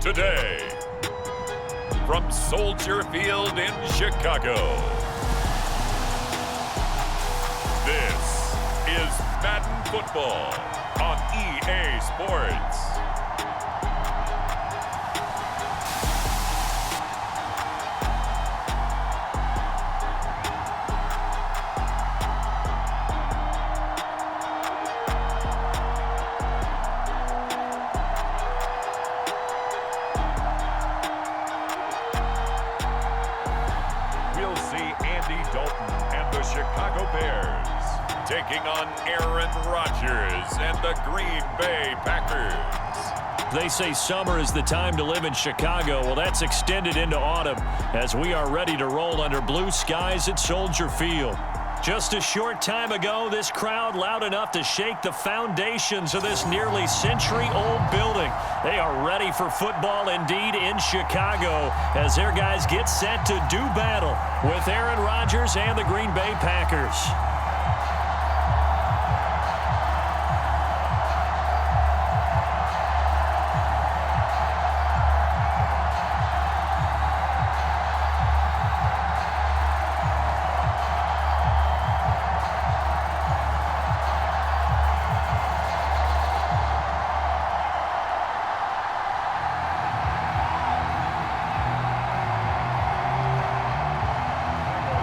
today. From Soldier Field in Chicago, this is Madden Football on EA Sports. Chicago Bears taking on Aaron Rodgers and the Green Bay Packers. They say summer is the time to live in Chicago. Well, that's extended into autumn as we are ready to roll under blue skies at Soldier Field. Just a short time ago, this crowd loud enough to shake the foundations of this nearly century-old building. They are ready for football indeed in Chicago as their guys get set to do battle with Aaron Rodgers and the Green Bay Packers.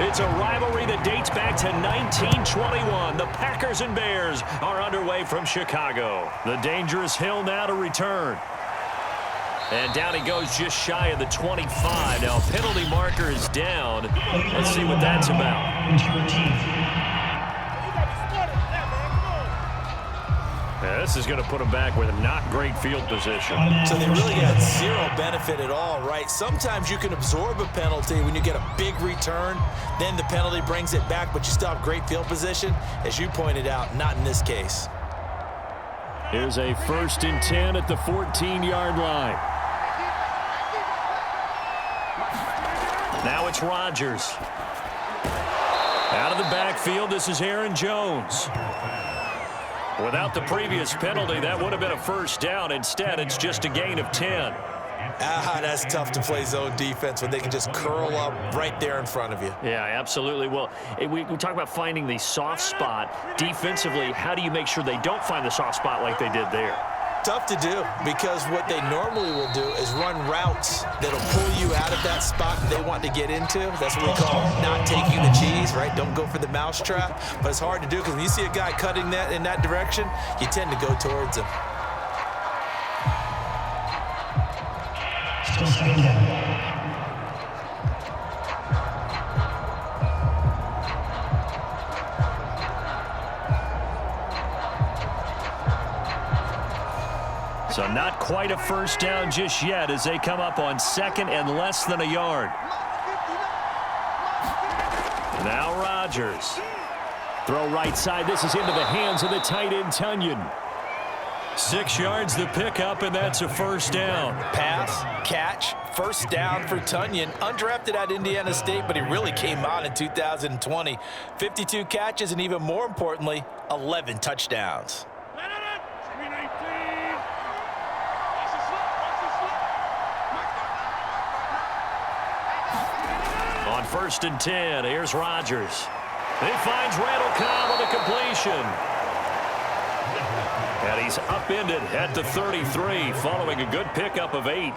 It's a rivalry that dates back to 1921. The Packers and Bears are underway from Chicago. The dangerous hill now to return. And down he goes just shy of the 25. Now, penalty marker is down. Let's see what that's about. This is going to put them back with not great field position. So they really got zero benefit at all, right? Sometimes you can absorb a penalty when you get a big return. Then the penalty brings it back, but you still have great field position. As you pointed out, not in this case. Here's a 1st and 10 at the 14-yard line. Now it's Rodgers. Out of the backfield, this is Aaron Jones. Without the previous penalty, that would have been a first down. Instead, it's just a gain of 10. That's tough to play zone defense when they can just curl up right there in front of you. Yeah, absolutely. Well, we talk about finding the soft spot. Defensively, how do you make sure they don't find the soft spot like they did there? Tough to do, because what they normally will do is run routes that'll pull you out of that spot they want to get into. That's what we call not taking the cheese, right? Don't go for the mousetrap. But it's hard to do because when you see a guy cutting that in that direction, you tend to go towards him. So not quite a first down just yet as they come up on 2nd and less than a yard. Now Rodgers. Throw right side. This is into the hands of the tight end, Tunyon. 6 yards the pickup, and that's a first down. Pass, catch, first down for Tunyon. Undrafted at Indiana State, but he really came out in 2020. 52 catches, and even more importantly, 11 touchdowns. On 1st and 10, here's Rodgers. He finds Randall Cobb with a completion. And he's upended at the 33, following a good pickup of 8.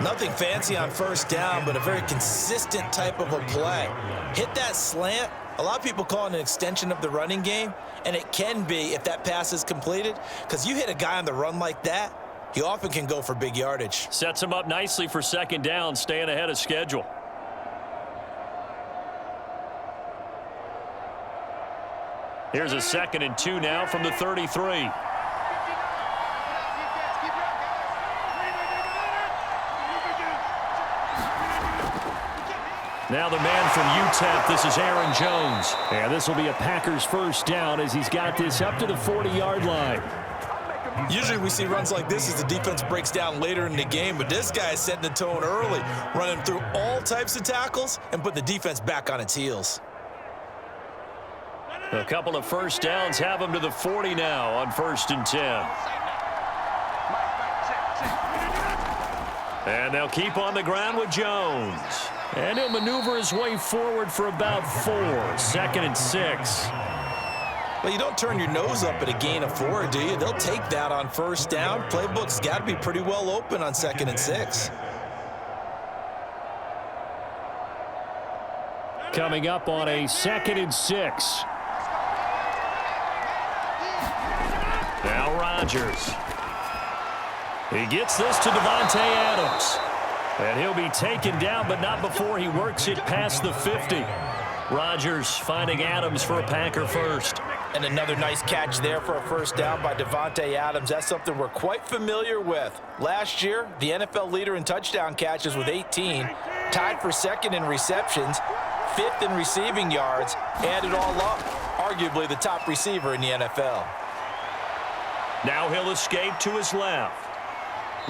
Nothing fancy on first down, but a very consistent type of a play. Hit that slant. A lot of people call it an extension of the running game, and it can be if that pass is completed, because you hit a guy on the run like that, he often can go for big yardage. Sets him up nicely for 2nd down, staying ahead of schedule. Here's a 2nd and 2 now from the 33. Now the man from UTEP, this is Aaron Jones. And this will be a Packers first down as he's got this up to the 40-yard line. Usually we see runs like this as the defense breaks down later in the game, but this guy is setting the tone early, running through all types of tackles and putting the defense back on its heels. A couple of first downs have him to the 40 now on 1st and 10. And they'll keep on the ground with Jones. And he'll maneuver his way forward for about 4. 2nd and 6. Well, you don't turn your nose up at a gain of 4, do you? They'll take that on 1st down. Playbook's got to be pretty well open on 2nd and 6. Coming up on a 2nd and 6. Now Rodgers. He gets this to Davante Adams. And he'll be taken down, but not before he works it past the 50. Rodgers finding Adams for a Packer first. And another nice catch there for a 1st down by Davante Adams. That's something we're quite familiar with. Last year, the NFL leader in touchdown catches with 18, tied for 2nd in receptions, 5th in receiving yards, added all up, arguably the top receiver in the NFL. Now he'll escape to his left.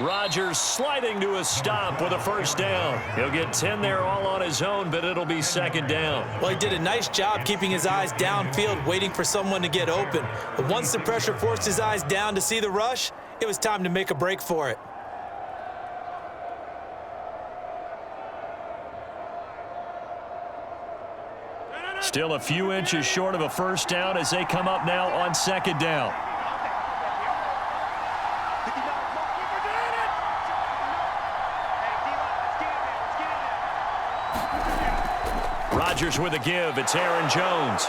Rodgers sliding to a stop with a 1st down. He'll get 10 there all on his own, but it'll be 2nd down. Well, he did a nice job keeping his eyes downfield, waiting for someone to get open. But once the pressure forced his eyes down to see the rush, it was time to make a break for it. Still a few inches short of a 1st down as they come up now on 2nd down. Rodgers with a give. It's Aaron Jones.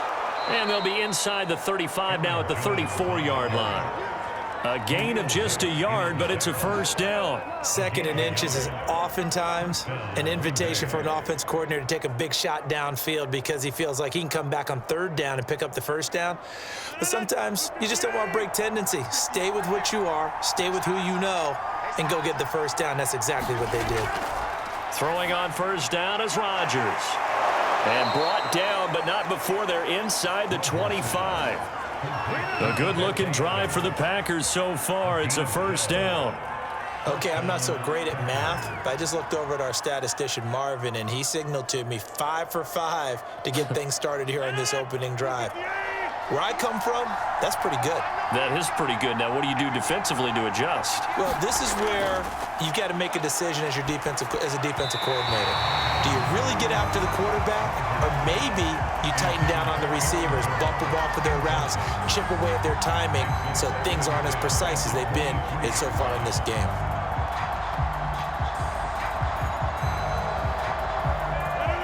And they'll be inside the 35 now at the 34-yard line. A gain of just a yard, but it's a 1st down. 2nd and inches is oftentimes an invitation for an offense coordinator to take a big shot downfield because he feels like he can come back on 3rd down and pick up the 1st down. But sometimes you just don't want to break tendency. Stay with what you are, stay with who you know, and go get the 1st down. That's exactly what they did. Throwing on 1st down is Rodgers. And brought down, but not before they're inside the 25. A good-looking drive for the Packers so far. It's a 1st down. Okay, I'm not so great at math, but I just looked over at our statistician, Marvin, and he signaled to me 5 for 5 to get things started here on this opening drive. Where I come from, that's pretty good. That is pretty good. Now, what do you do defensively to adjust? Well, this is where you've got to make a decision as a defensive coordinator. Do you really get after the quarterback, or maybe you tighten down on the receivers, bump them off of their routes, chip away at their timing, so things aren't as precise as they've been so far in this game?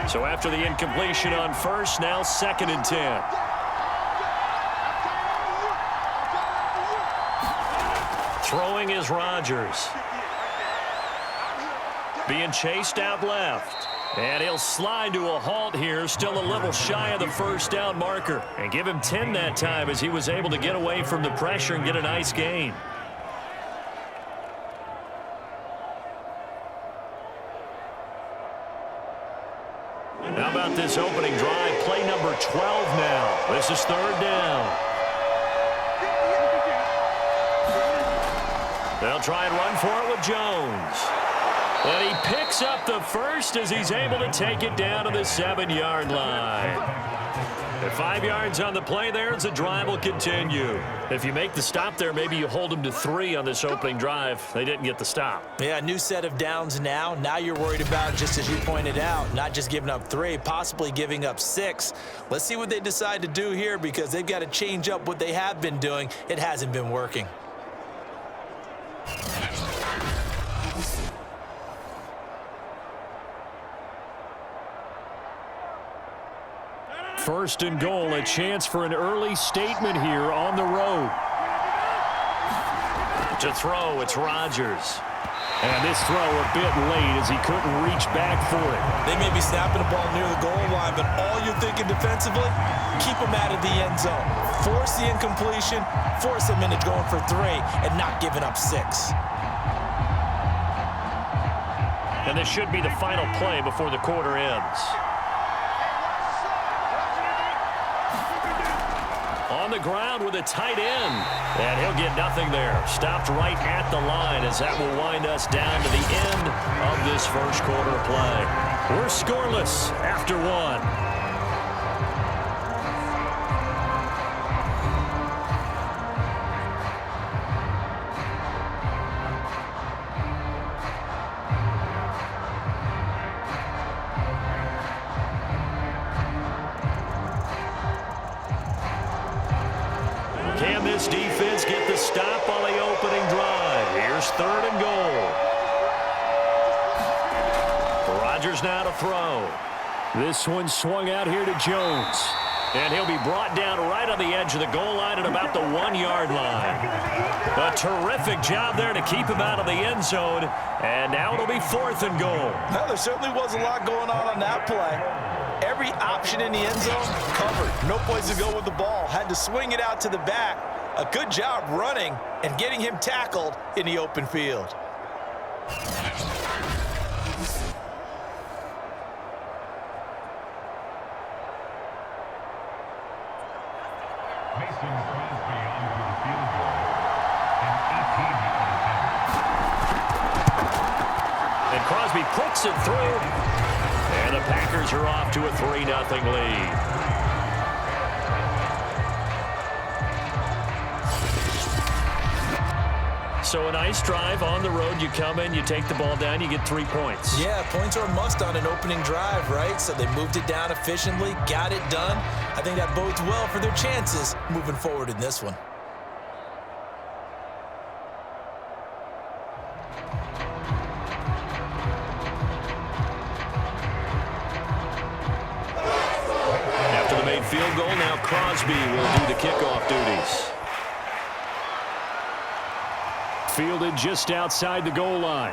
So after the incompletion on 1st, now 2nd and 10. Throwing is Rodgers. Being chased out left. And he'll slide to a halt here, still a little shy of the 1st down marker. And give him 10 that time as he was able to get away from the pressure and get a nice gain. How about this opening drive? Play number 12 now. This is 3rd down. They'll try and run for it with Jones. And he picks up the 1st as he's able to take it down to the 7-yard line. At 5 yards on the play there, as the drive will continue. If you make the stop there, maybe you hold them to 3 on this opening drive. They didn't get the stop. Yeah, new set of downs now. Now you're worried about, just as you pointed out, not just giving up 3, possibly giving up 6. Let's see what they decide to do here because they've got to change up what they have been doing. It hasn't been working. First and goal, a chance for an early statement here on the road. To throw, it's Rodgers. And this throw a bit late as he couldn't reach back for it. They may be snapping the ball near the goal line, but all you're thinking defensively, keep them out of the end zone. Force the incompletion, force them into going for 3, and not giving up 6. And this should be the final play before the quarter ends. On the ground with a tight end. And he'll get nothing there. Stopped right at the line as that will wind us down to the end of this first quarter play. We're scoreless after 1. Can this defense get the stop on the opening drive? Here's 3rd and goal. Rodgers now to throw. This one swung out here to Jones. And he'll be brought down right on the edge of the goal line at about the 1-yard line. A terrific job there to keep him out of the end zone. And now it'll be 4th and goal. Well, there certainly was a lot going on that play. Every option in the end zone covered. No place to go with the ball. Had to swing it out to the back. A good job running and getting him tackled in the open field. And Crosby puts it through. And the Packers are off to a 3-0 lead. So a nice drive on the road. You come in, you take the ball down, you get 3 points. Yeah, points are a must on an opening drive, right? So they moved it down efficiently, got it done. I think that bodes well for their chances moving forward in this one. After the made field goal, now Crosby will do the kickoff duties. Fielded just outside the goal line.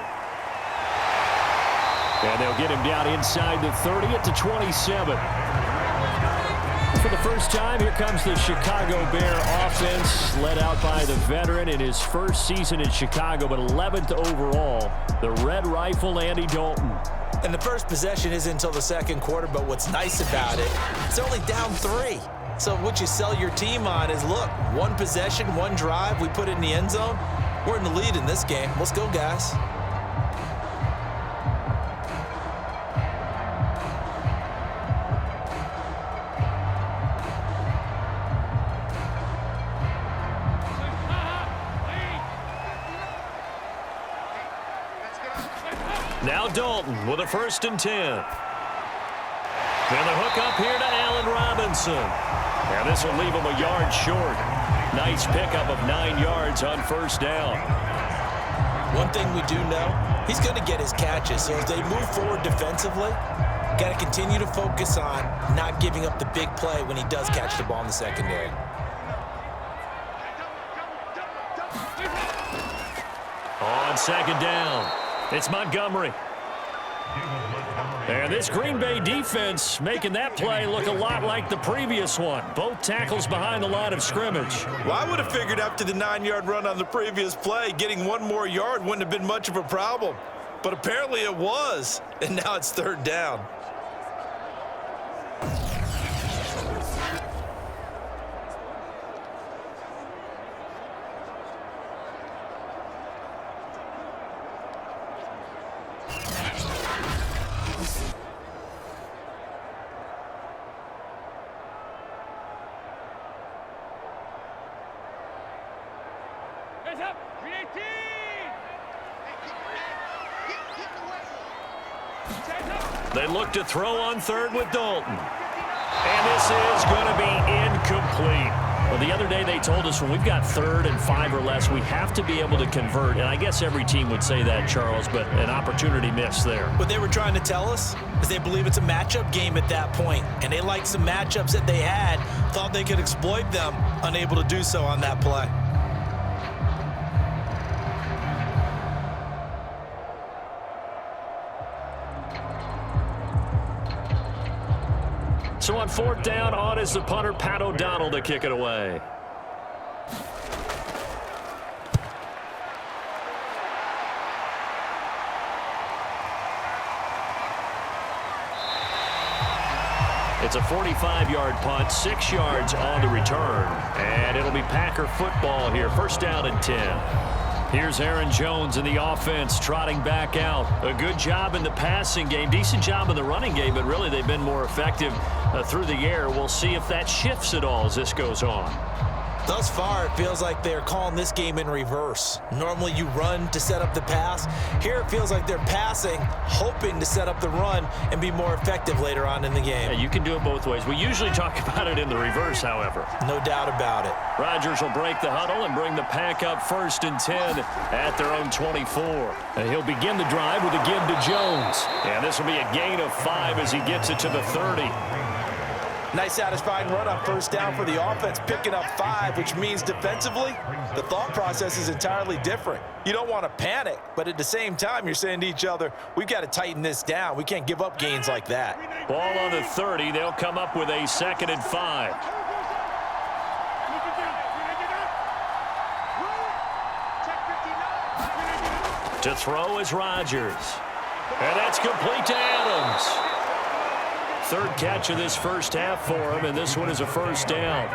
And they'll get him down inside the 30 at the 27. For the first time, here comes the Chicago Bear offense, led out by the veteran in his first season in Chicago, but 11th overall, the Red Rifle, Andy Dalton. And the first possession isn't until the second quarter, but what's nice about it, it's only down 3. So what you sell your team on is, look, 1 possession, 1 drive, we put it in the end zone. We're in the lead in this game. Let's go, guys. Now Dalton with a 1st and 10. And the hook up here to Allen Robinson. And this will leave him a yard short. Nice pickup of 9 yards on 1st down. One thing we do know, he's going to get his catches. So as they move forward defensively, got to continue to focus on not giving up the big play when he does catch the ball in the secondary. On 2nd down, it's Montgomery. And this Green Bay defense making that play look a lot like the previous one. Both tackles behind the line of scrimmage. Well, I would have figured after the 9-yard run on the previous play, getting 1 more yard wouldn't have been much of a problem. But apparently it was, and now it's 3rd down. They look to throw on 3rd with Dalton. And this is going to be incomplete. Well, the other day they told us when we've got 3rd and 5 or less, we have to be able to convert. And I guess every team would say that, Charles, but an opportunity missed there. What they were trying to tell us is they believe it's a matchup game at that point. And they liked some matchups that they had, thought they could exploit them, unable to do so on that play. So on 4th down, on is the punter, Pat O'Donnell, to kick it away. It's a 45-yard punt, 6 yards on the return. And it'll be Packer football here, 1st down and 10. Here's Aaron Jones in the offense, trotting back out. A good job in the passing game, decent job in the running game, but really they've been more effective through the air. We'll see if that shifts at all as this goes on. Thus far, it feels like they're calling this game in reverse. Normally, you run to set up the pass. Here, it feels like they're passing, hoping to set up the run and be more effective later on in the game. Yeah, you can do it both ways. We usually talk about it in the reverse, however. No doubt about it. Rodgers will break the huddle and bring the pack up 1st and 10 at their own 24. And he'll begin the drive with a give to Jones. And this will be a gain of 5 as he gets it to the 30. Nice satisfying run on 1st down for the offense, picking up 5, which means defensively, the thought process is entirely different. You don't want to panic, but at the same time, you're saying to each other, we've got to tighten this down. We can't give up gains like that. Ball on the 30. They'll come up with a 2nd and 5. To throw is Rodgers. And that's complete to Adams. 3rd catch of this first half for him, and this one is a 1st down.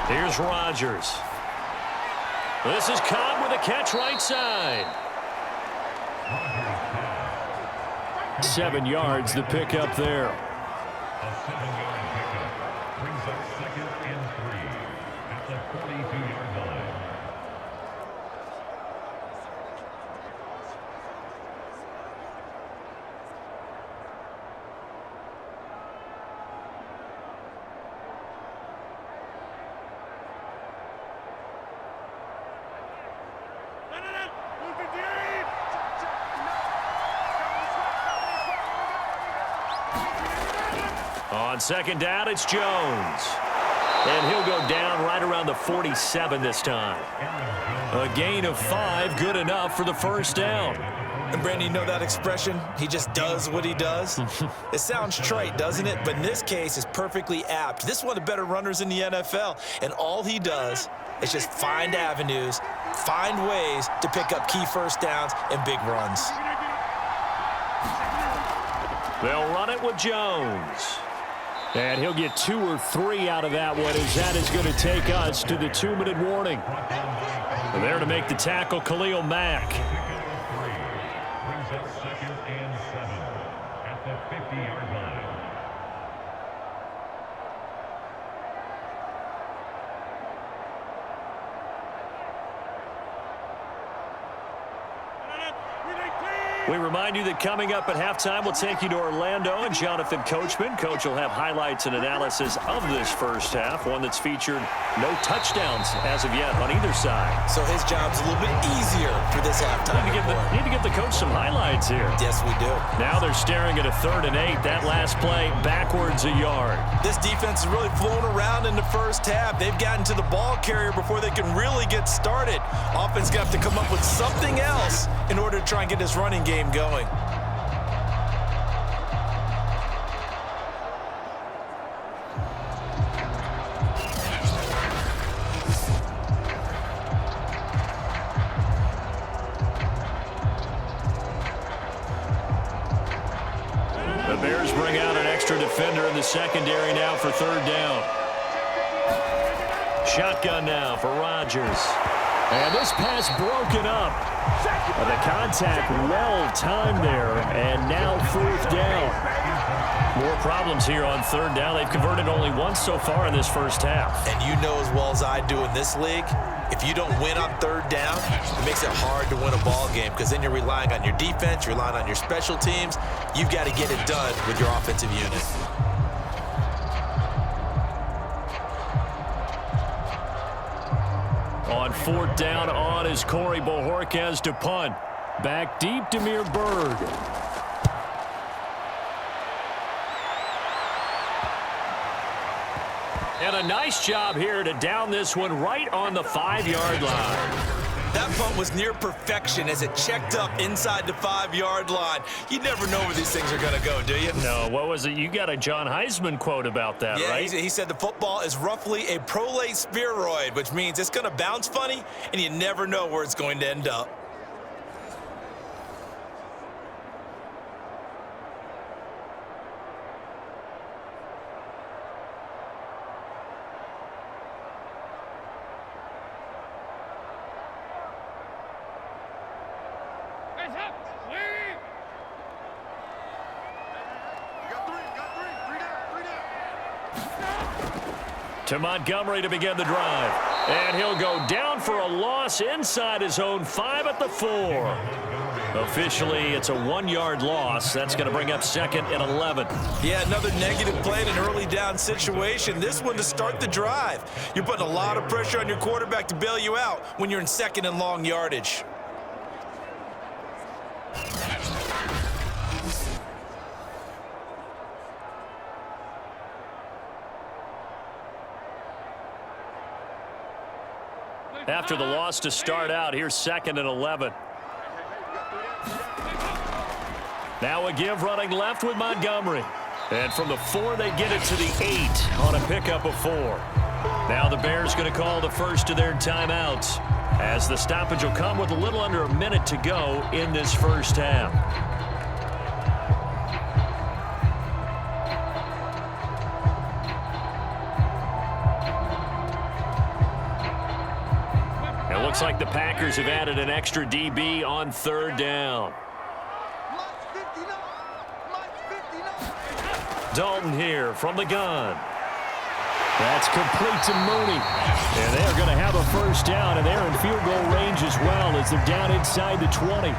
Here's Rodgers. This is Cobb with a catch right side. 7 yards, the pickup there. A 7-yard pickup brings up 2nd and 3 at the 42-yard line. On 2nd down, it's Jones. And he'll go down right around the 47 this time. A gain of 5, good enough for the 1st down. And Brandon, you know that expression? He just does what he does? It sounds trite, doesn't it? But in this case, it's perfectly apt. This is one of the better runners in the NFL. And all he does is just find avenues, find ways to pick up key 1st downs and big runs. They'll run it with Jones. And he'll get 2 or 3 out of that one, as that is going to take us to the 2-minute warning. And there to make the tackle, Khalil Mack. Brings up 2nd and 7 at the 50-yard line. We remind you that coming up at halftime, we'll take you to Orlando and Jonathan Coachman. Coach will have highlights and analysis of this first half, one that's featured no touchdowns as of yet on either side. So his job's a little bit easier for this halftime. Need to give the coach some highlights here. Yes, we do. Now they're staring at a 3rd and 8. That last play, backwards a yard. This defense is really flown around in the first half. They've gotten to the ball carrier before they can really get started. Offense going to have to come up with something else in order to try and get this running game going. The Bears bring out an extra defender in the secondary now for 3rd down. Shotgun now for Rodgers. And this pass broken up. The contact well timed there, and now 4th down. More problems here on 3rd down. They've converted only once so far in this first half. And you know as well as I do in this league, if you don't win on 3rd down, it makes it hard to win a ball game because then you're relying on your defense, you're relying on your special teams. You've got to get it done with your offensive unit. On 4th down, on is Corey Bojorquez to punt. Back deep, Demir Bird. And a nice job here to down this one right on the 5-yard line. That punt was near perfection as it checked up inside the 5-yard line. You never know where these things are going to go, do you? No, what was it? You got a John Heisman quote about that, yeah, right? He said the football is roughly a prolate spheroid, which means it's going to bounce funny, and you never know where it's going to end up. To Montgomery to begin the drive. And he'll go down for a loss inside his own 5 at the 4. Officially, it's a 1-yard loss. That's going to bring up 2nd and 11. Yeah, another negative play in an early down situation. This one to start the drive. You're putting a lot of pressure on your quarterback to bail you out when you're in 2nd and long yardage. After the loss to start out, here's 2nd and 11. Now a give running left with Montgomery. And from the 4, they get it to the 8 on a pickup of 4. Now the Bears going to call the first of their timeouts, as the stoppage will come with a little under a minute to go in this first half. It looks like the Packers have added an extra DB on 3rd down. Dalton here from the gun. That's complete to Mooney. And they're going to have a first down, and they're in field goal range as well as they're down inside the 20.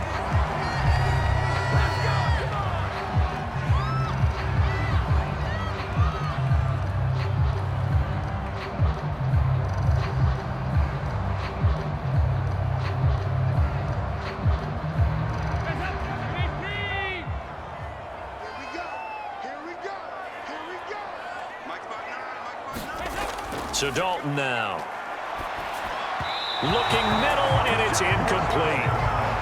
So Dalton now. Looking middle, and it's incomplete.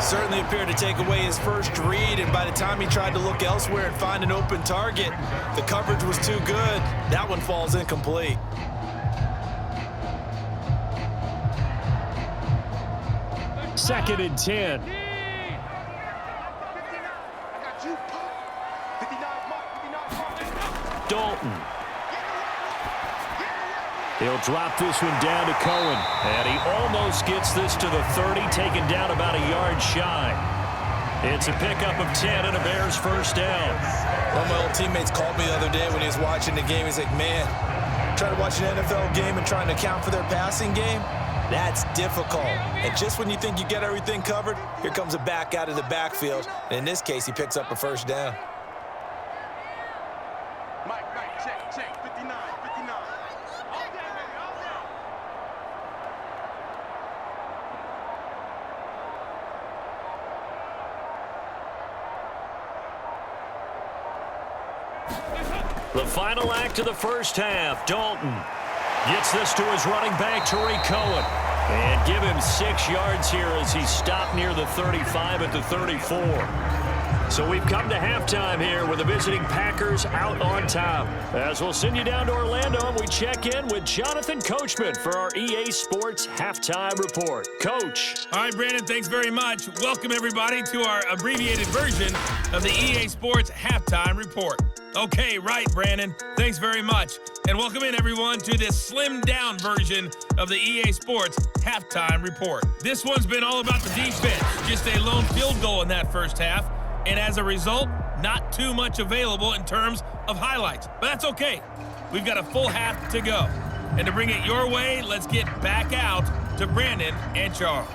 Certainly appeared to take away his first read, and by the time he tried to look elsewhere and find an open target, the coverage was too good. That one falls incomplete. Second and 10. Dalton. He'll drop this one down to Cohen. And he almost gets this to the 30, taken down about a yard shy. It's a pickup of 10 and a Bears first down. One of my old teammates called me the other day when he was watching the game. He's like, man, trying to watch an NFL game and trying to account for their passing game, that's difficult. And just when you think you get everything covered, here comes a back out of the backfield. And in this case, he picks up a first down. Check, 59. The final act of the first half. Dalton gets this to his running back, Tariq Cohen. And give him 6 yards here as he stopped near the 35 at the 34. So we've come to halftime here with the visiting Packers out on top. As we'll send you down to Orlando, and we check in with Jonathan Coachman for our EA Sports Halftime Report. Coach. All right, Brandon, thanks very much. Welcome, everybody, to our abbreviated version of the EA Sports Halftime Report. Okay, right, Brandon. Thanks very much. And welcome in, everyone, to this slimmed-down version of the EA Sports Halftime Report. This one's been all about the defense. Just a lone field goal in that first half. And as a result, not too much available in terms of highlights. But that's okay. We've got a full half to go. And to bring it your way, let's get back out to Brandon and Charles.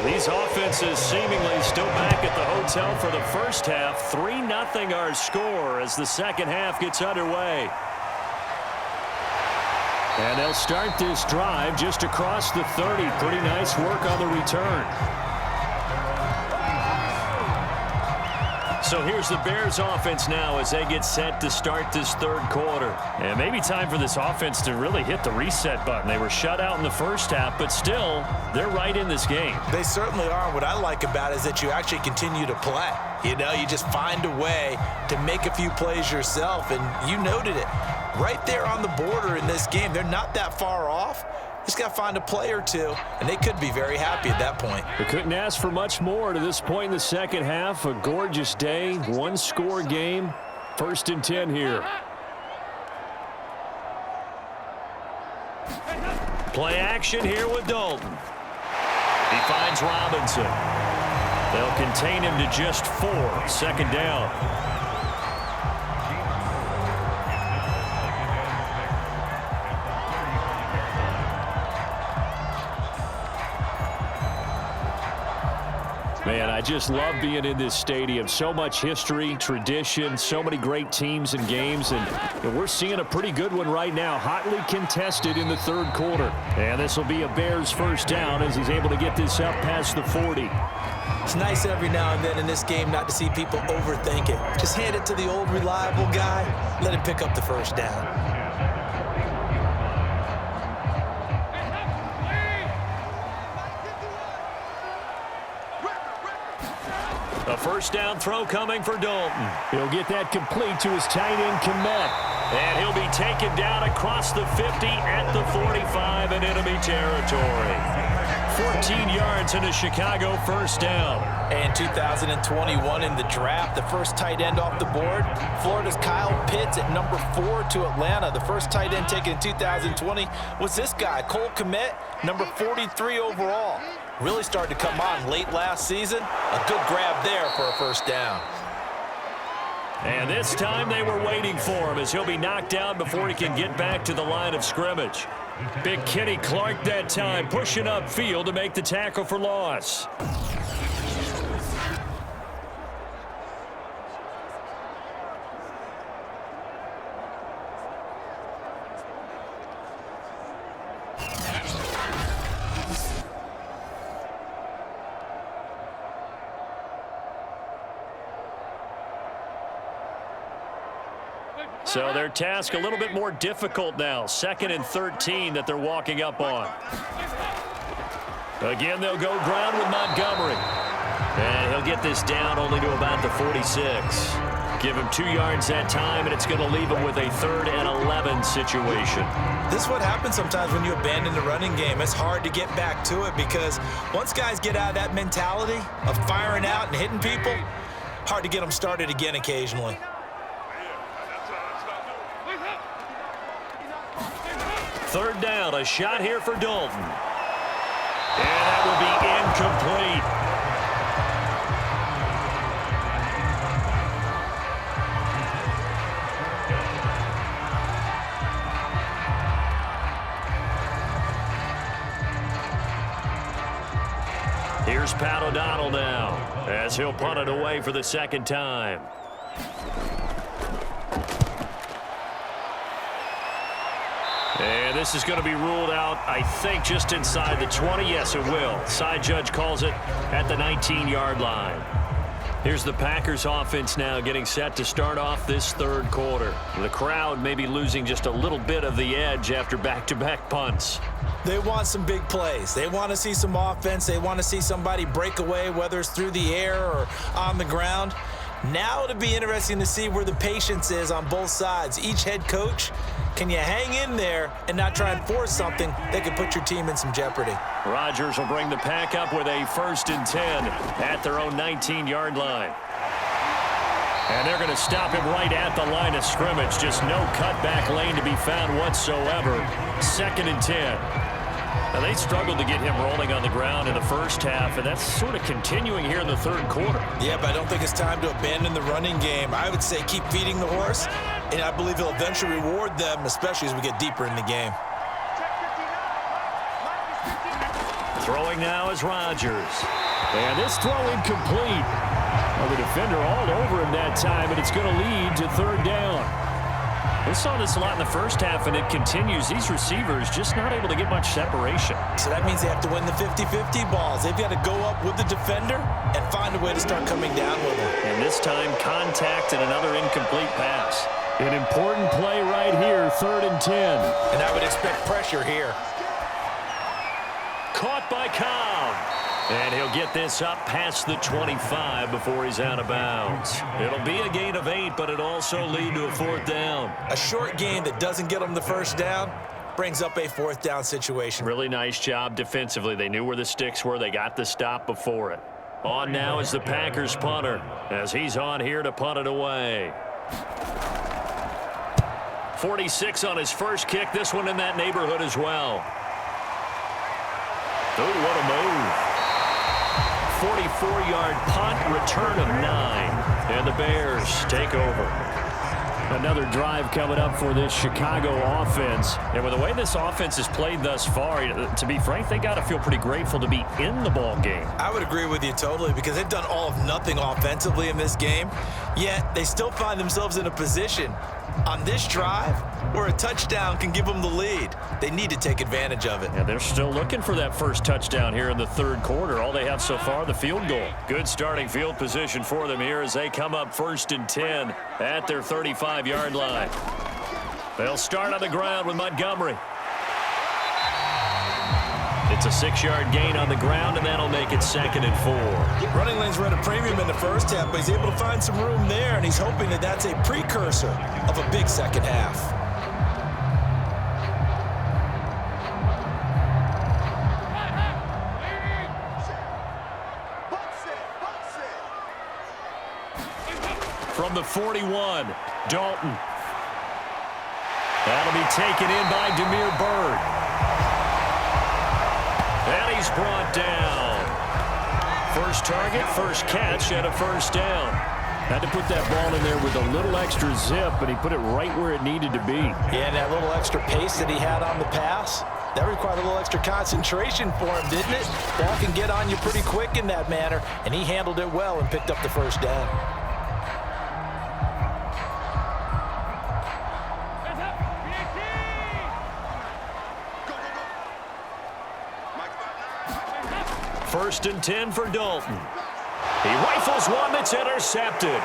These offenses seemingly still back at the hotel for the first half. 3-0 our score as the second half gets underway. And they'll start this drive just across the 30. Pretty nice work on the return. So here's the Bears offense now as they get set to start this third quarter. And maybe time for this offense to really hit the reset button. They were shut out in the first half, but still, they're right in this game. They certainly are. What I like about it is that you actually continue to play. You know, you just find a way to make a few plays yourself, and you noted it. right there on the border in this game. They're not that far off. Just got to find a play or two, and they could be very happy at that point. They couldn't ask for much more to this point in the second half. A gorgeous day, one-score game. 1st and 10 here. Play action here with Dalton. He finds Robinson. They'll contain him to just 4. 2nd down. Man, I just love being in this stadium. So much history, tradition, so many great teams and games, and we're seeing a pretty good one right now. Hotly contested in the 3rd quarter. And this will be a Bears 1st down as he's able to get this up past the 40. It's nice every now and then in this game not to see people overthink it. Just hand it to the old reliable guy. Let him pick up the 1st down. A 1st down throw coming for Dalton. He'll get that complete to his tight end, Mack. And he'll be taken down across the 50 at the 45 in enemy territory. 14 yards and a Chicago 1st down. And 2021 in the draft, the first tight end off the board, Florida's Kyle Pitts at number 4 to Atlanta. The first tight end taken in 2020 was this guy, Cole Kmet, number 43 overall. Really started to come on late last season. A good grab there for a 1st down. And this time they were waiting for him as he'll be knocked down before he can get back to the line of scrimmage. Big Kenny Clark that time pushing upfield to make the tackle for loss. So their task a little bit more difficult now. 2nd and 13 that they're walking up on. Again, they'll go ground with Montgomery. And he'll get this down only to about the 46. Give him 2 yards that time, and it's going to leave him with a 3rd and 11 situation. This is what happens sometimes when you abandon the running game. It's hard to get back to it because once guys get out of that mentality of firing out and hitting people, hard to get them started again occasionally. 3rd down, a shot here for Dalton. And that will be incomplete. Here's Pat O'Donnell now as he'll punt it away for the 2nd time. And this is going to be ruled out, I think, just inside the 20. Yes, it will. Side judge calls it at the 19-yard line. Here's the Packers offense now getting set to start off this 3rd quarter. The crowd may be losing just a little bit of the edge after back-to-back punts. They want some big plays. They want to see some offense. They want to see somebody break away, whether it's through the air or on the ground. Now it'll be interesting to see where the patience is on both sides. Each head coach, can you hang in there and not try and force something that could put your team in some jeopardy? Rodgers will bring the pack up with a 1st and 10 at their own 19-yard line. And they're going to stop him right at the line of scrimmage. Just no cutback lane to be found whatsoever. 2nd and 10. Now, they struggled to get him rolling on the ground in the 1st half, and that's sort of continuing here in the 3rd quarter. Yeah, but I don't think it's time to abandon the running game. I would say keep feeding the horse, and I believe he'll eventually reward them, especially as we get deeper in the game. Throwing now is Rodgers. And this throw incomplete. Well, the defender all over him that time, and it's going to lead to 3rd down. We saw this a lot in the 1st half, and it continues. These receivers just not able to get much separation. So that means they have to win the 50-50 balls. They've got to go up with the defender and find a way to start coming down with him. And this time, contact and another incomplete pass. An important play right here, 3rd and 10. And I would expect pressure here. Caught by Cobb. And he'll get this up past the 25 before he's out of bounds. It'll be a gain of 8, but it'll also lead to a 4th down. A short gain that doesn't get them the first down brings up a 4th down situation. Really nice job defensively. They knew where the sticks were. They got the stop before it. On now is the Packers punter as he's on here to punt it away. 46 on his first kick. This one in that neighborhood as well. Oh, what a move. 44-yard punt, return of 9. And the Bears take over. Another drive coming up for this Chicago offense. And with the way this offense has played thus far, to be frank, they got to feel pretty grateful to be in the ball game. I would agree with you totally because they've done all of nothing offensively in this game, yet they still find themselves in a position on this drive where a touchdown can give them the lead. They need to take advantage of it. And they're still looking for that first touchdown here in the 3rd quarter. All they have so far, the field goal. Good starting field position for them here as they come up 1st and 10 at their 35-yard line. They'll start on the ground with Montgomery. It's a 6-yard gain on the ground, and that'll make it 2nd and 4. Running lanes were at a premium in the first half, but he's able to find some room there, and he's hoping that that's a precursor of a big second half. From the 41, Dalton. That'll be taken in by Demir Bird. And he's brought down. First target, first catch, and a 1st down. Had to put that ball in there with a little extra zip, and he put it right where it needed to be. Yeah, and that little extra pace that he had on the pass, that required a little extra concentration for him, didn't it? Ball can get on you pretty quick in that manner, and he handled it well and picked up the 1st down. First and 10 for Dalton. He rifles one that's intercepted.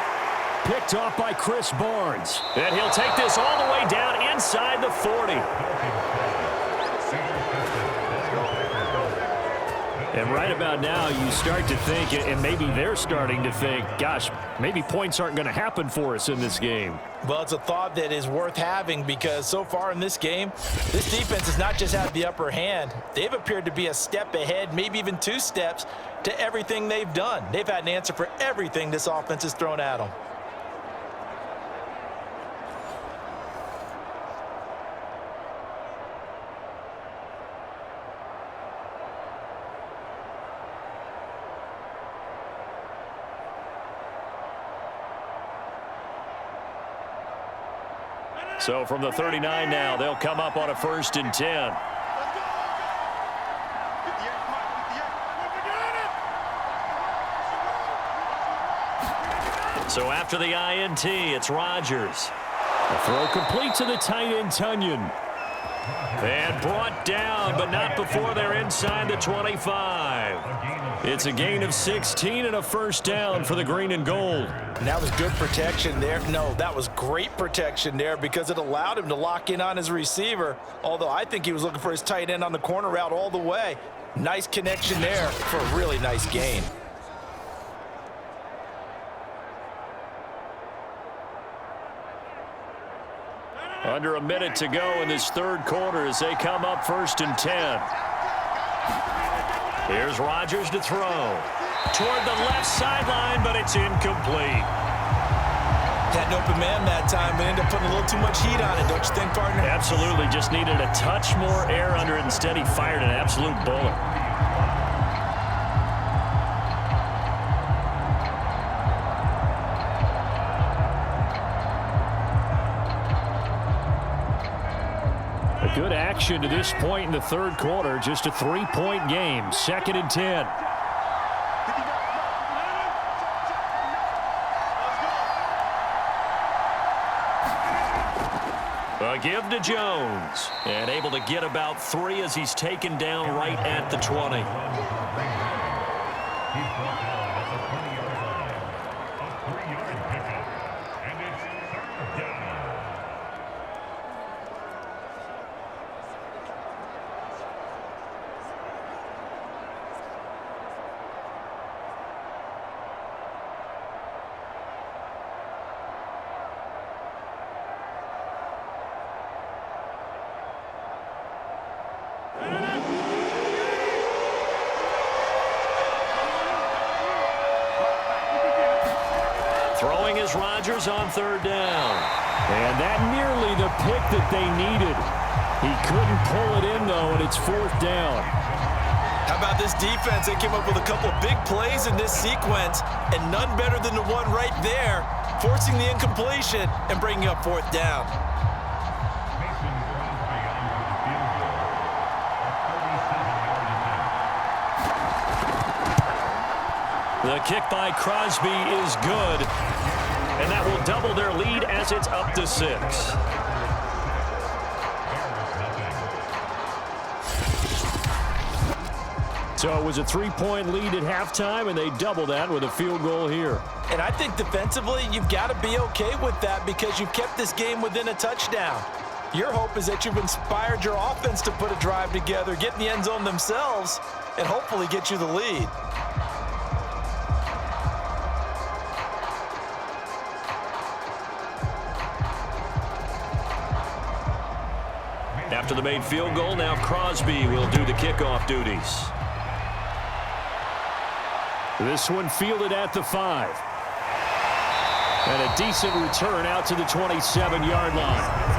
Picked off by Chris Barnes. And he'll take this all the way down inside the 40. And right about now, you start to think, and maybe they're starting to think, gosh, maybe points aren't going to happen for us in this game. Well, it's a thought that is worth having because so far in this game, this defense has not just had the upper hand. They've appeared to be a step ahead, maybe even 2 steps to everything they've done. They've had an answer for everything this offense has thrown at them. So from the 39 now, they'll come up on a 1st and 10. So after the INT, it's Rodgers. The throw complete to the tight end, Tunyon. And brought down, but not before they're inside the 25. It's a gain of 16 and a 1st down for the green and gold. And that was good protection there. No, that was great protection there because it allowed him to lock in on his receiver, although I think he was looking for his tight end on the corner route all the way. Nice connection there for a really nice gain. Under a minute to go in this 3rd quarter as they come up 1st and 10. Here's Rodgers to throw. Toward the left sideline, but it's incomplete. Had an open man that time, but ended up putting a little too much heat on it, don't you think, partner? Absolutely. Just needed a touch more air under it. Instead, he fired an absolute bullet. Good action to this point in the 3rd quarter. Just a 3-point game. 2nd and 10. A give to Jones. And able to get about 3 as he's taken down right at the 20. Rodgers on 3rd down. And that nearly the pick that they needed. He couldn't pull it in, though, and it's 4th down. How about this defense? They came up with a couple of big plays in this sequence, and none better than the one right there, forcing the incompletion and bringing up 4th down. The kick by Crosby is good, and that will double their lead as it's up to 6. So it was a 3-point lead at halftime, and they double that with a field goal here. And I think defensively, you've got to be okay with that because you've kept this game within a touchdown. Your hope is that you've inspired your offense to put a drive together, get in the end zone themselves, and hopefully get you the lead. After the made field goal, now Crosby will do the kickoff duties. This one fielded at the 5. And a decent return out to the 27-yard line.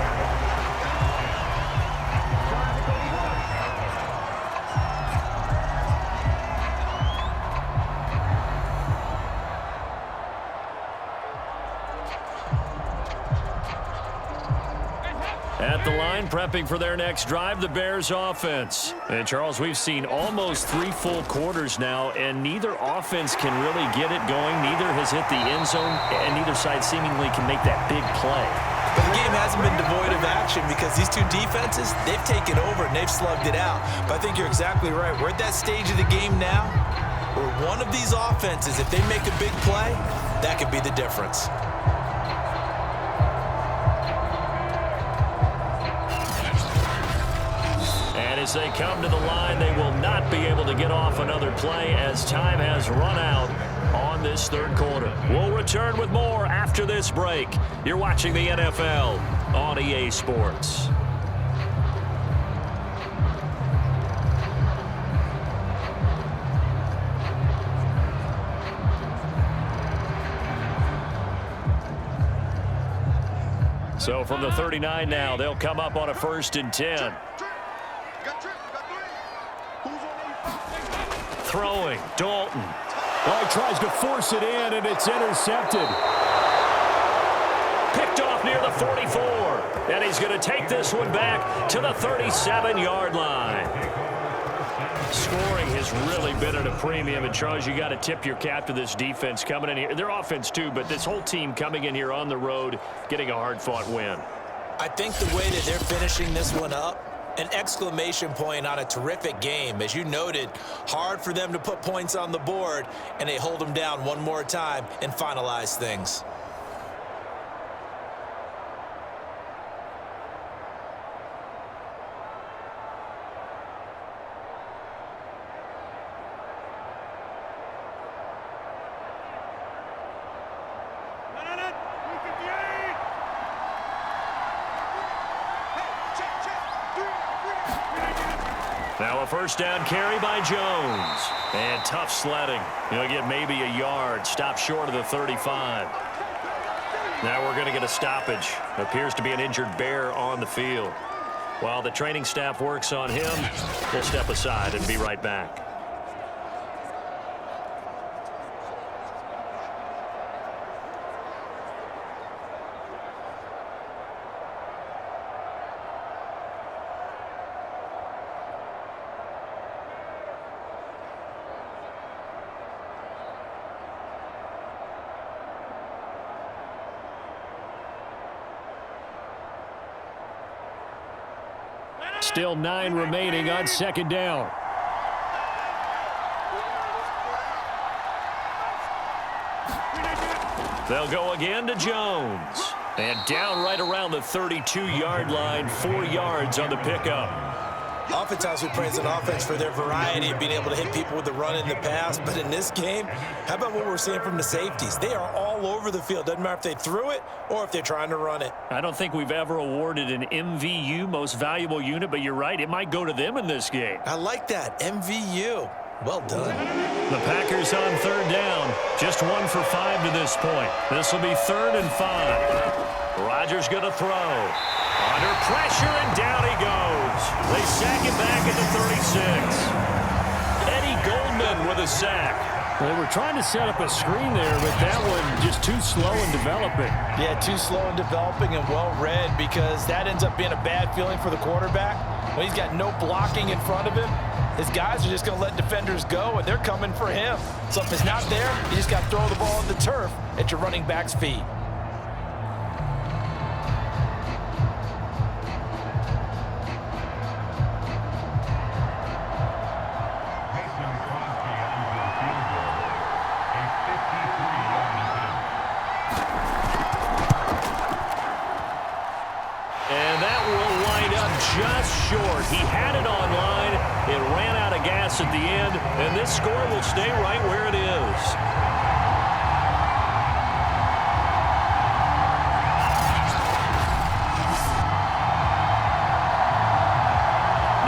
At the line, prepping for their next drive, the Bears offense. And, Charles, we've seen almost 3 full quarters now, and neither offense can really get it going. Neither has hit the end zone, and neither side seemingly can make that big play. But the game hasn't been devoid of action because these two defenses, they've taken over and they've slugged it out. But I think you're exactly right. We're at that stage of the game now where one of these offenses, if they make a big play, that could be the difference. As they come to the line, they will not be able to get off another play as time has run out on this 3rd quarter. We'll return with more after this break. You're watching the NFL on EA Sports. So from the 39 now, they'll come up on a 1st and 10. Throwing, Dalton. Well, he tries to force it in, and it's intercepted. Picked off near the 44. And he's going to take this one back to the 37-yard line. Scoring has really been at a premium. And, Charles, you got to tip your cap to this defense coming in here. Their offense, too, but this whole team coming in here on the road, getting a hard-fought win. I think the way that they're finishing this one up, an exclamation point on a terrific game. As you noted, hard for them to put points on the board, and they hold them down one more time and finalize things. Now a 1st down carry by Jones. And tough sledding. He'll get maybe a yard. Stop short of the 35. Now we're going to get a stoppage. Appears to be an injured Bear on the field. While the training staff works on him, we'll step aside and be right back. Still 9 remaining on 2nd down. They'll go again to Jones. And down right around the 32-yard line, 4 yards on the pickup. Oftentimes we praise an offense for their variety of being able to hit people with the run in the pass. But in this game, how about what we're seeing from the safeties? They are all over the field. Doesn't matter if they threw it or if they're trying to run it. I don't think we've ever awarded an MVU, most valuable unit, but you're right. It might go to them in this game. I like that, MVU. Well done. The Packers on third down. Just 1 for 5 to this point. This will be 3rd and 5. Rodgers going to throw. Under pressure, and down he goes. They sack him back at the 36. Eddie Goldman with a sack. They were trying to set up a screen there, but that one just too slow in developing. Yeah, too slow in developing and well read, because that ends up being a bad feeling for the quarterback. When he's got no blocking in front of him, his guys are just going to let defenders go, and they're coming for him. So if it's not there, you just got to throw the ball on the turf at your running back's feet. Just short. He had it on line. It ran out of gas at the end, and this score will stay right where it is.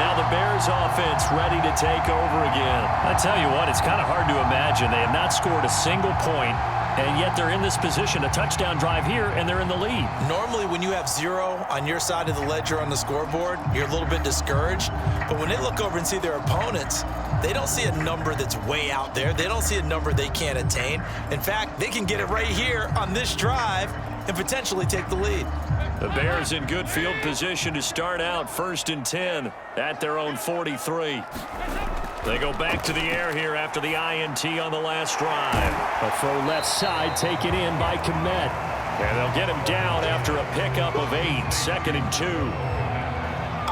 Now the Bears offense ready to take over again. I tell you what, it's kind of hard to imagine. They have not scored a single point, and yet they're in this position, a touchdown drive here, and they're in the lead. Normally, when you have 0 on your side of the ledger on the scoreboard, you're a little bit discouraged. But when they look over and see their opponents, they don't see a number that's way out there. They don't see a number they can't attain. In fact, they can get it right here on this drive and potentially take the lead. The Bears in good field position to start out 1st and 10 at their own 43. They go back to the air here after the INT on the last drive. A throw left side taken in by Komet. And they'll get him down after a pickup of 8, 2nd and 2.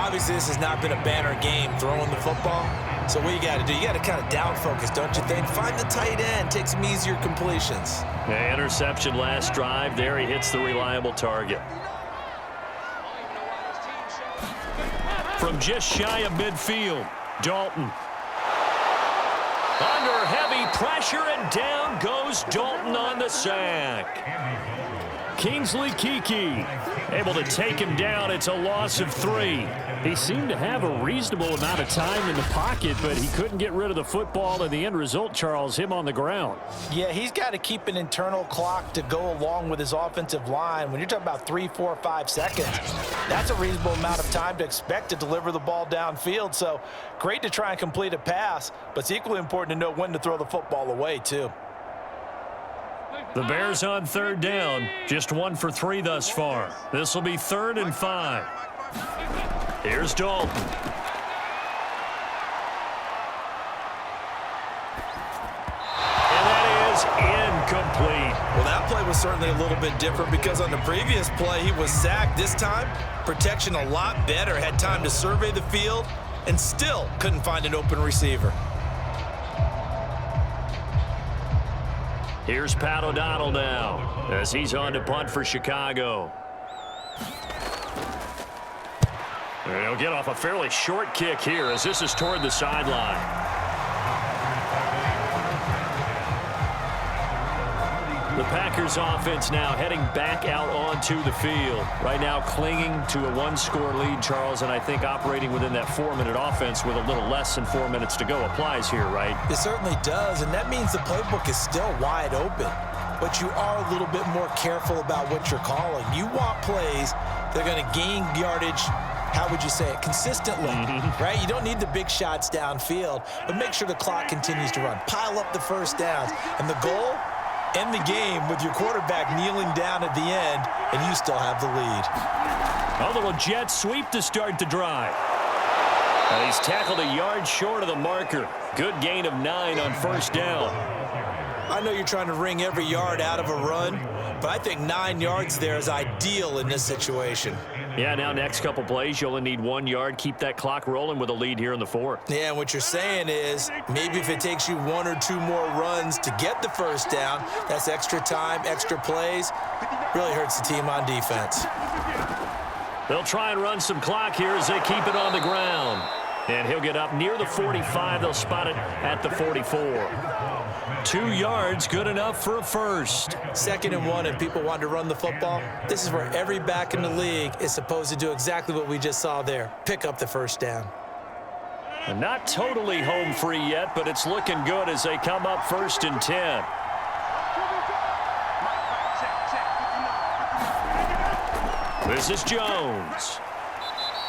Obviously, this has not been a banner game throwing the football. So what you got to do, you got to kind of down focus, don't you think? Find the tight end, take some easier completions. Yeah, interception last drive. There he hits the reliable target. From just shy of midfield, Dalton. Under heavy pressure, and down goes Dalton on the sack. Kingsley Kiki able to take him down. It's a loss of 3. He seemed to have a reasonable amount of time in the pocket, but he couldn't get rid of the football, and the end result, Charles, him on the ground. Yeah, he's got to keep an internal clock to go along with his offensive line. When you're talking about 3, 4, 5 seconds, that's a reasonable amount of time to expect to deliver the ball downfield. So great to try and complete a pass, but it's equally important to know when to throw the football away, too. The Bears on third down, just 1 for 3 thus far. This will be 3rd and 5. Here's Dalton. And that is incomplete. Well, that play was certainly a little bit different because on the previous play, he was sacked. This time, protection a lot better. Had time to survey the field and still couldn't find an open receiver. Here's Pat O'Donnell now as he's on to punt for Chicago. And he'll get off a fairly short kick here as this is toward the sideline. The Packers offense now heading back out onto the field. Right now clinging to a 1-score lead, Charles, and I think operating within that 4-minute offense with a little less than 4 minutes to go applies here, right? It certainly does, and that means the playbook is still wide open. But you are a little bit more careful about what you're calling. You want plays that are going to gain yardage, how would you say it, consistently, right? You don't need the big shots downfield, but make sure the clock continues to run. Pile up the first downs, and the goal, end the game with your quarterback kneeling down at the end, and you still have the lead. A little jet sweep to start the drive. And he's tackled a yard short of the marker. Good gain of 9 on first down. I know you're trying to wring every yard out of a run, but I think 9 yards there is ideal in this situation. Yeah, now next couple plays, you only need 1 yard. Keep that clock rolling with a lead here in the 4th. Yeah, and what you're saying is maybe if it takes you 1 or 2 more runs to get the first down, that's extra time, extra plays. Really hurts the team on defense. They'll try and run some clock here as they keep it on the ground. And he'll get up near the 45. They'll spot it at the 44. 2 yards, good enough for a first. 2nd and 1, and people want to run the football. This is where every back in the league is supposed to do exactly what we just saw there. Pick up the first down. Not totally home free yet, but it's looking good as they come up 1st and 10. This is Jones.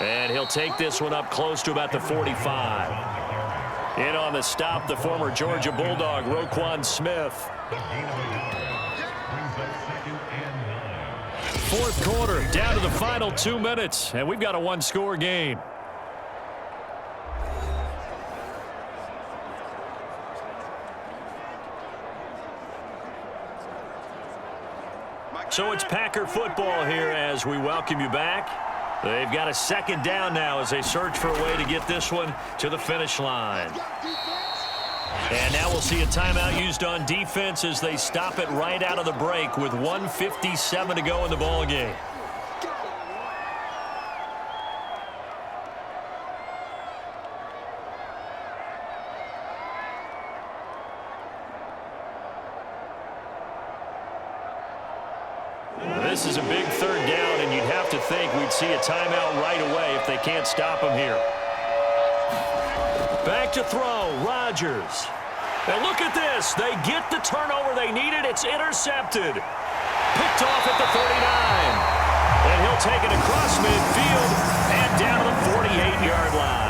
And he'll take this one up close to about the 45. In on the stop, the former Georgia Bulldog, Roquan Smith. Fourth quarter, down to the final 2 minutes, and we've got a one-score game. So it's Packer football here as we welcome you back. They've got a second down now as they search for a way to get this one to the finish line. And now we'll see a timeout used on defense as they stop it right out of the break with 1:57 to go in the ball game. This is a big third down, and you'd have to think we'd see a timeout right away if they can't stop him here. Back to throw, Rodgers. And look at this. They get the turnover they needed. It's intercepted. Picked off at the 39. And he'll take it across midfield and down to the 48-yard line.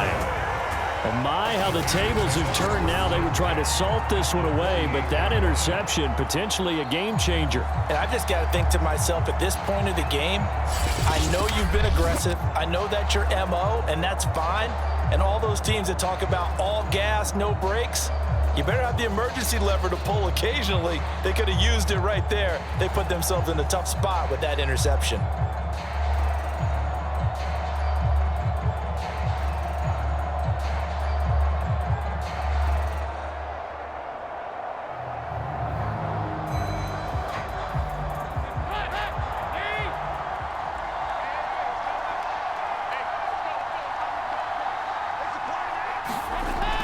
And my, how the tables have turned now. They would try to salt this one away, but that interception, potentially a game changer. And I just got to think to myself, at this point of the game, I know you've been aggressive. I know that's your MO, and that's fine. And all those teams that talk about all gas, no brakes, you better have the emergency lever to pull occasionally. They could have used it right there. They put themselves in a tough spot with that interception.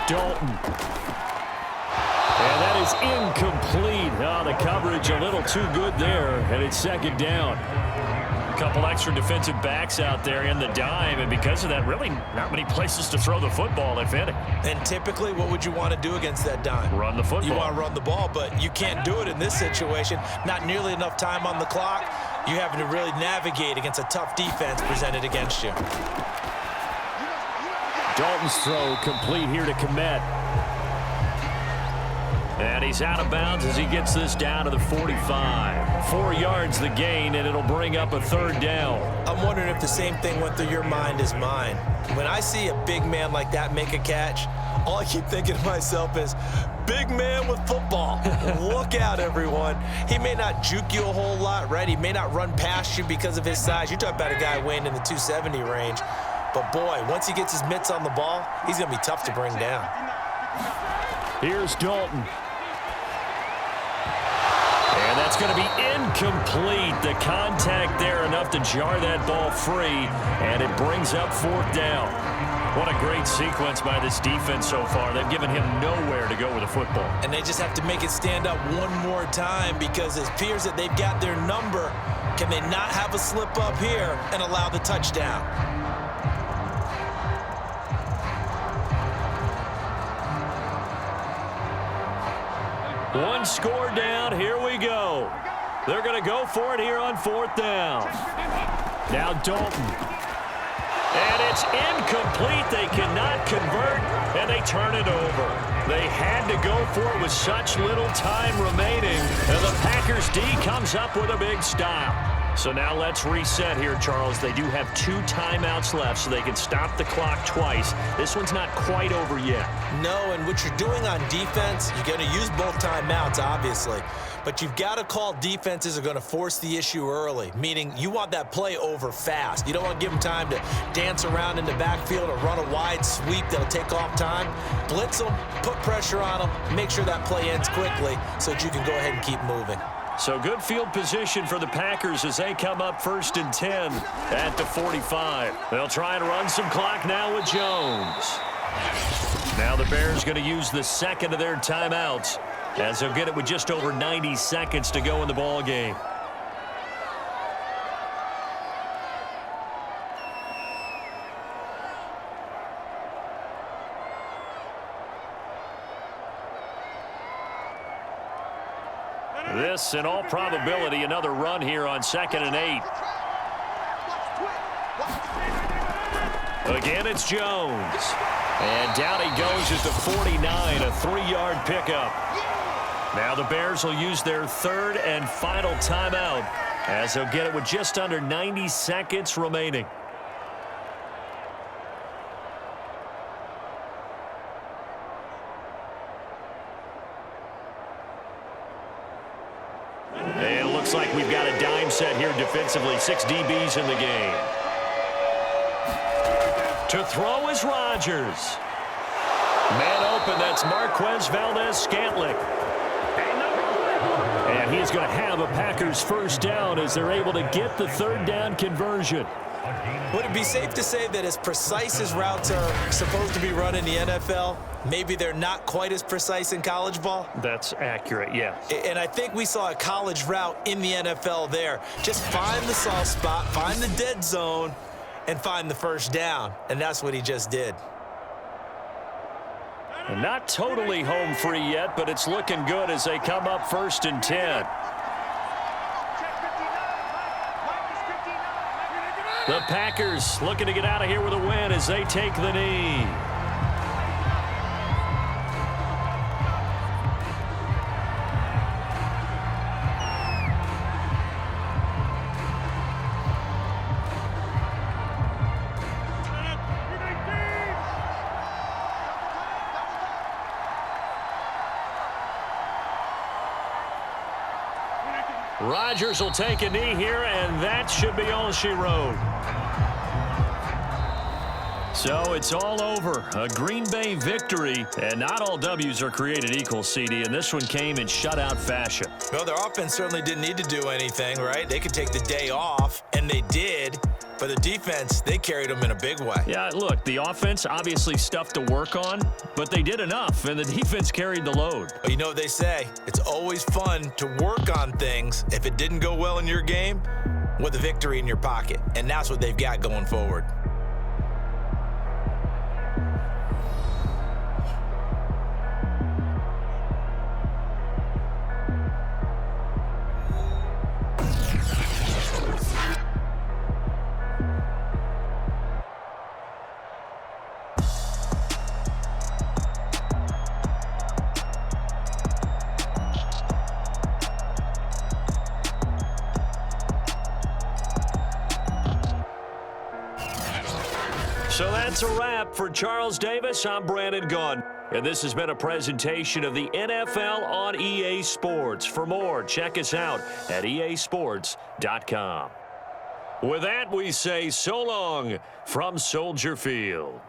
Dalton. And that is incomplete. Oh, the coverage a little too good there, and it's second down. A couple extra defensive backs out there in the dime, and because of that, really not many places to throw the football, if any. And typically, what would you want to do against that dime? Run the football. You want to run the ball, but you can't do it in this situation. Not nearly enough time on the clock. You having to really navigate against a tough defense presented against you. Dalton's throw complete here to Komet. And he's out of bounds as he gets this down to the 45. 4 yards the gain, and it'll bring up a third down. I'm wondering if the same thing went through your mind as mine. When I see a big man like that make a catch, all I keep thinking to myself is, big man with football. Look out, everyone. He may not juke you a whole lot, right? He may not run past you because of his size. You talk about a guy weighing in the 270 range. But, boy, once he gets his mitts on the ball, he's going to be tough to bring down. Here's Dalton. And that's going to be incomplete. The contact there enough to jar that ball free, and it brings up fourth down. What a great sequence by this defense so far. They've given him nowhere to go with the football. And they just have to make it stand up one more time because it appears that they've got their number. Can they not have a slip up here and allow the touchdown? One score down. Here we go. They're going to go for it here on fourth down. Now Dalton. And it's incomplete. They cannot convert, and they turn it over. They had to go for it with such little time remaining, and the Packers D comes up with a big stop. So now let's reset here, Charles. They do have 2 timeouts left, so they can stop the clock twice. This one's not quite over yet. No, and what you're doing on defense, you're going to use both timeouts, obviously. But you've got to call defenses are going to force the issue early, meaning you want that play over fast. You don't want to give them time to dance around in the backfield or run a wide sweep that'll take off time. Blitz them, put pressure on them, make sure that play ends quickly so that you can go ahead and keep moving. So good field position for the Packers as they come up 1st and 10 at the 45. They'll try and run some clock now with Jones. Now the Bears going to use the second of their timeouts as they'll get it with just over 90 seconds to go in the ball game. This, in all probability, another run here on 2nd and 8. Again, it's Jones. And down he goes at the 49, a 3-yard pickup. Now the Bears will use their 3rd and final timeout as they'll get it with just under 90 seconds remaining. And it looks like we've got a dime set here defensively. 6 DBs in the game. To throw is Rodgers. Man open, that's Marquez Valdez-Scantling. And he's going to have a Packers first down as they're able to get the 3rd down conversion. Would it be safe to say that as precise as routes are supposed to be run in the NFL, maybe they're not quite as precise in college ball? That's accurate, yeah. And I think we saw a college route in the NFL there. Just find the soft spot, find the dead zone, and find the first down. And that's what he just did. And not totally home free yet, but it's looking good as they come up 1st and 10. The Packers looking to get out of here with a win as they take the knee. Rodgers will take a knee here, and that should be all she wrote. So it's all over. A Green Bay victory, and not all W's are created equal, CD, and this one came in shutout fashion. Well, their offense certainly didn't need to do anything, right? They could take the day off, and they did. But the defense, they carried them in a big way. Yeah, look, the offense, obviously stuff to work on, but they did enough, and the defense carried the load. But you know what they say, it's always fun to work on things if it didn't go well in your game with a victory in your pocket, and that's what they've got going forward. So that's a wrap for Charles Davis. I'm Brandon Gunn. And this has been a presentation of the NFL on EA Sports. For more, check us out at easports.com. With that, we say so long from Soldier Field.